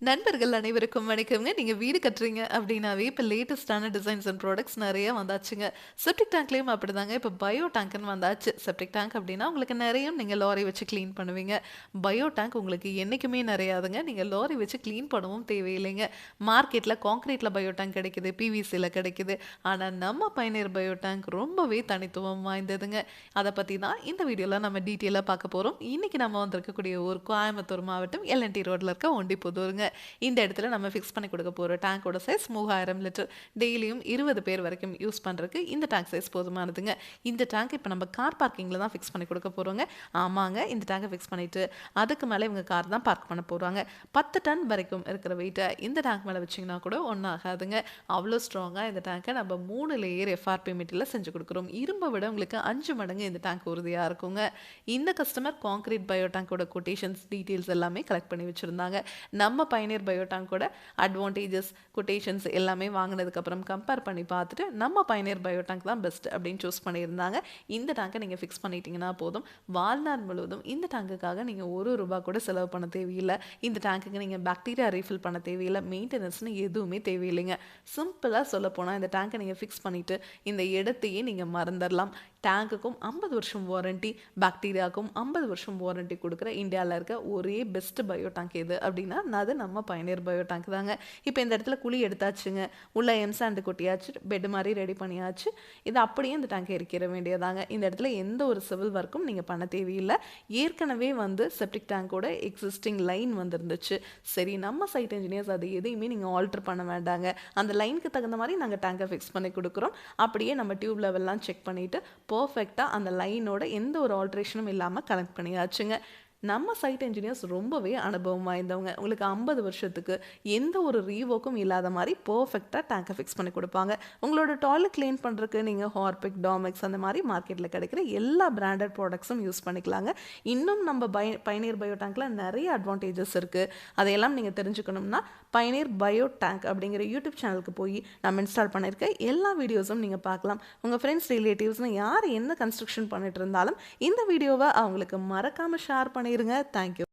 நண்பர்கள் அனைவருக்கும் வணக்கம்ங்க. நீங்க வீடு கட்டுறீங்க அப்படின்னாவே, இப்ப லேட்டஸ்ட்டான டிசைன்ஸ் அண்ட் ப்ராடக்ட்ஸ் நெறைய வந்தாச்சுங்க. செப்டிக் டேங்க்லயும் அப்படிதாங்க. இப்ப பயோ டேங்க்ன்னு வந்தாச்சு. செப்டிக் டேங்க் அப்படின்னா, உங்களுக்கு நெறையும் நீங்க லாரி வச்சு கிளீன் பண்ணுவீங்க. பயோ டேங்க் உங்களுக்கு என்னைக்குமே நெறையாதுங்க. நீங்க லாரி வச்சு கிளீன் பண்ணவும் தேவையில்லைங்க. மார்க்கெட்ல கான்கிரீட்ல பயோ டேங்க் கிடைக்குது, பிவிசில கிடைக்குது. ஆனா நம்ம பயணியர் பயோ டேங்க் ரொம்பவே தனித்துவம் வாய்ந்ததுங்க. அத பத்தி தான் இந்த வீடியோல நம்ம டீட்டெயிலா பார்க்க போறோம். இன்னைக்கு நம்ம வந்திருக்கக்கூடிய ஊர் கோயம்புத்தூர் மாவட்டம் எல்&டி ரோட்ல இருக்க ஒண்டிப்புதூருங்க. இந்த இடத்துல நம்ம ஃபிக்ஸ் பண்ணி கொடுக்க போகிற டேங்கோட சைஸ் 3000 லிட்டர். டெய்லியும் 20 பேர் வரைக்கும் யூஸ் பண்ணுறதுக்கு இந்த டேங்க் சைஸ் போதுமானதுங்க. இந்த டேங்க் இப்போ நம்ம கார் பார்க்கிங்கில் தான் ஃபிக்ஸ் பண்ணி கொடுக்க போகிறோங்க. ஆமாங்க, இந்த டேங்கை ஃபிக்ஸ் பண்ணிவிட்டு அதுக்கு மேலே இவங்க கார் தான் பார்க் பண்ண போகிறாங்க. 10 டன் வரைக்கும் இருக்கிற வெயிட்டை இந்த டேங்க் மேலே வச்சிங்கன்னா கூட ஒன்றும் ஆகாதுங்க. அவ்வளோ ஸ்ட்ராங்காக இந்த டேங்கை நம்ம 3 லேயர் எஃப்ஆர்பி மெட்டீரியல் செஞ்சு கொடுக்குறோம். இரும்பை விட உங்களுக்கு 5 மடங்கு இந்த டேங்க் உறுதியாக இருக்குங்க. இந்த கஸ்டமர் கான்கிரீட் பயோ டேங்கோட கொட்டேஷன்ஸ் டீட்டெயில்ஸ் எல்லாமே கலெக்ட் பண்ணி வச்சுருந்தாங்க. நம்ம பயணியர் பயோடாங் கூட அட்வான்டேஜஸ் கொட்டேஷன்ஸ் எல்லாமே வாங்கினதுக்கப்புறம் கம்பேர் பண்ணி பார்த்துட்டு நம்ம பயணியர் பயோடாங்க் தான் பெஸ்ட் அப்படின்னு சூஸ் பண்ணியிருந்தாங்க. இந்த டேங்கை நீங்கள் ஃபிக்ஸ் பண்ணிட்டீங்கன்னா போதும், வாழ்நாள் முழுவதும் இந்த டேங்குக்காக நீங்கள் ₹1 கூட செலவு பண்ண தேவையில்லை. இந்த டேங்குக்கு நீங்கள் பாக்டீரியா ரீஃபில் பண்ண தேவையில்லை, மெயின்டெனன்ஸ்னு எதுவுமே தேவையில்லைங்க. சிம்பிளாக சொல்ல போனால் இந்த டேங்கை நீங்கள் ஃபிக்ஸ் பண்ணிவிட்டு இந்த இடத்தையே நீங்கள் மறந்துடலாம். டேங்குக்கும் 50 வருஷம் வாரண்டி, பாக்டீரியாவுக்கும் 50 வருஷம் வாரண்டி கொடுக்குற இந்தியாவில் இருக்க ஒரே பெஸ்ட் பயோ டேங்க் எது அப்படின்னா அது நம்ம பயணியர் பயோ டேங்க் தாங்க. இப்போ இந்த இடத்துல குழி எடுத்தாச்சுங்க, உள்ள எம்சாண்டு கொட்டியாச்சு, பெட் மாதிரி ரெடி பண்ணியாச்சு. இது அப்படியே இந்த டேங்கை எரிக்கிற வேண்டியதாங்க. இந்த இடத்துல எந்த ஒரு சிவில் ஒர்க்கும் நீங்கள் பண்ண தேவையில்லை. ஏற்கனவே செப்டிக் டேங்கோட எக்ஸிஸ்டிங் லைன் வந்துருந்துச்சு. சரி, நம்ம சைட் இன்ஜினியர்ஸ் அது எதையுமே நீங்கள் ஆல்டர் பண்ண வேண்டாங்க, அந்த லைனுக்கு தகுந்த மாதிரி நாங்கள் டேங்கை ஃபிக்ஸ் பண்ணி கொடுக்குறோம். அப்படியே நம்ம டியூப் லெவல்லாம் செக் பண்ணிவிட்டு பர்ஃபெக்டாக அந்த லைனோட எந்த ஒரு ஆல்ட்ரேஷனும் இல்லாமல் கனெக்ட் பண்ணியாச்சுங்க. நம்ம சைட் இன்ஜினியர்ஸ் ரொம்பவே அனுபவம் வாய்ந்தவங்க. உங்களுக்கு 50 வருஷத்துக்கு எந்த ஒரு ரீவோக்கும் இல்லாத மாதிரி பர்ஃபெக்டாக டேங்கை ஃபிக்ஸ் பண்ணி கொடுப்பாங்க. உங்களோட டாய்லெட் க்ளீன் பண்ணுறதுக்கு நீங்கள் ஹார்பிக், டாமெக்ஸ் அந்த மாதிரி மார்க்கெட்டில் கிடைக்கிற எல்லா பிராண்டட் ப்ராடக்ட்ஸும் யூஸ் பண்ணிக்கலாங்க. இன்னும் நம்ம பயனியர் பயோ டேங்க்கில் நிறைய அட்வான்டேஜஸ் இருக்குது. அதையெல்லாம் நீங்கள் தெரிஞ்சுக்கணும்னா பயனியர் பயோ டேங்க் அப்படிங்கிற யூடியூப் சேனலுக்கு போய் நம்ம இன்ஸ்டால் பண்ணியிருக்க எல்லா வீடியோஸும் நீங்கள் பார்க்கலாம். உங்கள் ஃப்ரெண்ட்ஸ், ரிலேட்டிவ்ஸ்னு யார் என்ன கன்ஸ்ட்ரக்ஷன் பண்ணிட்டு இருந்தாலும் இந்த வீடியோவை அவங்களுக்கு மறக்காமல் ஷேர் பண்ணி இருங்க. தேங்க்யூ.